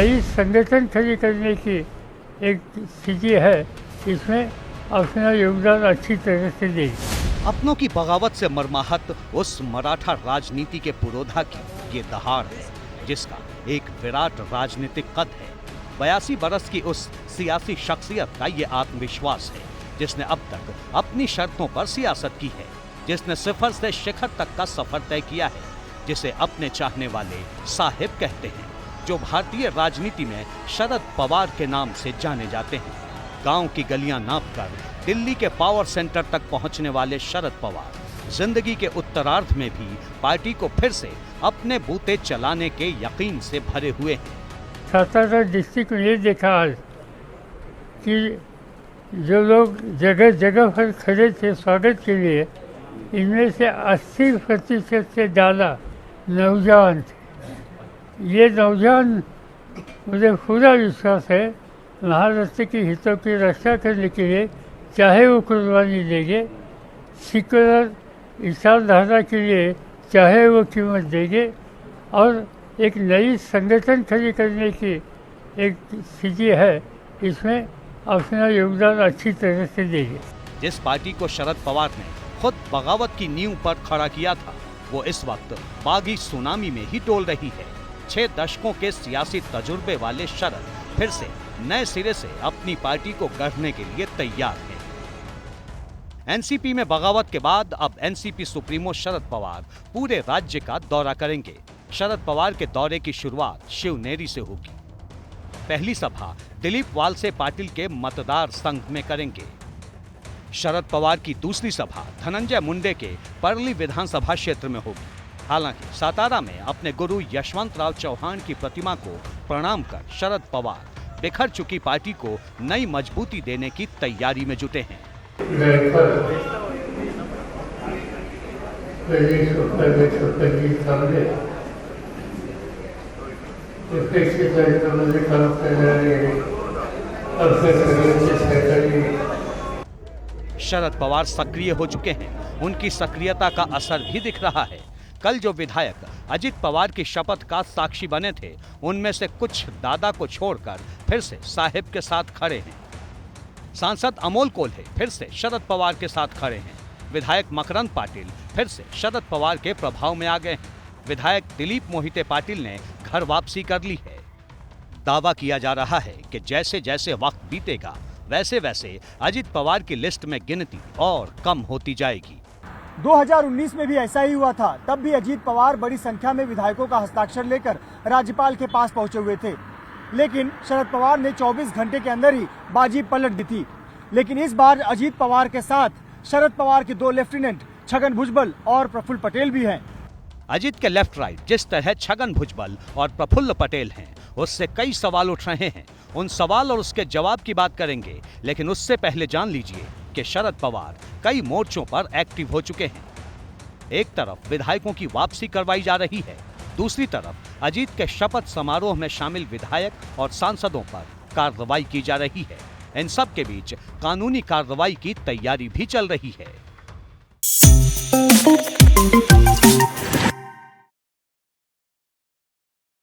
नई संगठन खड़ी करने की एक स्थिति है, इसमें अपना योगदान अच्छी तरह से दें। अपनों की बगावत से मरमाहत उस मराठा राजनीति के पुरोधा की ये दहाड़ है, जिसका एक विराट राजनीतिक कद है। 82 बरस की उस सियासी शख्सियत का ये आत्मविश्वास है, जिसने अब तक अपनी शर्तों पर सियासत की है, जिसने सिफर से शिखर तक का सफर तय किया है, जिसे अपने चाहने वाले साहिब कहते हैं, जो भारतीय राजनीति में शरद पवार के नाम से जाने जाते हैं। गांव की गलियां नापकर दिल्ली के पावर सेंटर तक पहुंचने वाले शरद पवार जिंदगी के उत्तरार्ध में भी पार्टी को फिर से अपने बूते चलाने के यकीन से भरे हुए हैं। सातारा डिस्ट्रिक्ट में ये देखा आज कि जो लोग जगह जगह पर खड़े थे स्वागत के लिए, इनमें से 80% से ज़्यादा नौजवान थे। ये नौजवान, मुझे पूरा विश्वास है, महाराष्ट्र के हितों की रक्षा करने के लिए चाहे वो कुर्बानी देंगे, सेक्युलर विचारधारा के लिए चाहे वो कीमत देंगे, और एक नई संगठन खड़ी करने की एक स्थिति है, इसमें अपना योगदान अच्छी तरह से देंगे। जिस पार्टी को शरद पवार ने खुद बगावत की नींव पर खड़ा किया था, वो इस वक्त बागी सुनामी में ही डोल रही है। 6 दशकों के सियासी तजुर्बे वाले शरद फिर से नए सिरे से अपनी पार्टी को गढ़ने के लिए तैयार हैं। एनसीपी में बगावत के बाद अब एनसीपी सुप्रीमो शरद पवार पूरे राज्य का दौरा करेंगे। शरद पवार के दौरे की शुरुआत शिवनेरी से होगी। पहली सभा दिलीप वालसे पाटिल के मतदार संघ में करेंगे। शरद पवार की दूसरी सभा धनंजय मुंडे के परली विधानसभा क्षेत्र में होगी। हालांकि सातारा में अपने गुरु यशवंतराव चौहान की प्रतिमा को प्रणाम कर शरद पवार बिखर चुकी पार्टी को नई मजबूती देने की तैयारी में जुटे हैं। शरद पवार सक्रिय हो चुके हैं, उनकी सक्रियता का असर भी दिख रहा है। कल जो विधायक अजित पवार की शपथ का साक्षी बने थे, उनमें से कुछ दादा को छोड़कर फिर से साहिब के साथ खड़े हैं। सांसद अमोल कोल्हे फिर से शरद पवार के साथ खड़े हैं। विधायक मकरंद पाटिल फिर से शरद पवार के प्रभाव में आ गए हैं। विधायक दिलीप मोहिते पाटिल ने घर वापसी कर ली है। दावा किया जा रहा है कि जैसे जैसे वक्त बीतेगा, वैसे वैसे अजित पवार की लिस्ट में गिनती और कम होती जाएगी। 2019 में भी ऐसा ही हुआ था। तब भी अजीत पवार बड़ी संख्या में विधायकों का हस्ताक्षर लेकर राज्यपाल के पास पहुंचे हुए थे, लेकिन शरद पवार ने 24 घंटे के अंदर ही बाजी पलट दी थी। लेकिन इस बार अजीत पवार के साथ शरद पवार के 2 लेफ्टिनेंट छगन भुजबल और प्रफुल्ल पटेल भी हैं। अजित के लेफ्ट राइट जिस तरह छगन भुजबल और प्रफुल्ल पटेल हैं, उससे कई सवाल उठ रहे हैं। उन सवाल और उसके जवाब की बात करेंगे, लेकिन उससे पहले जान लीजिए कि शरद पवार कई मोर्चों पर एक्टिव हो चुके हैं। एक तरफ विधायकों की वापसी करवाई जा रही है, दूसरी तरफ अजीत के शपथ समारोह में शामिल विधायक और सांसदों पर कार्रवाई की जा रही है। इन सब के बीच कानूनी कार्रवाई की तैयारी भी चल रही है।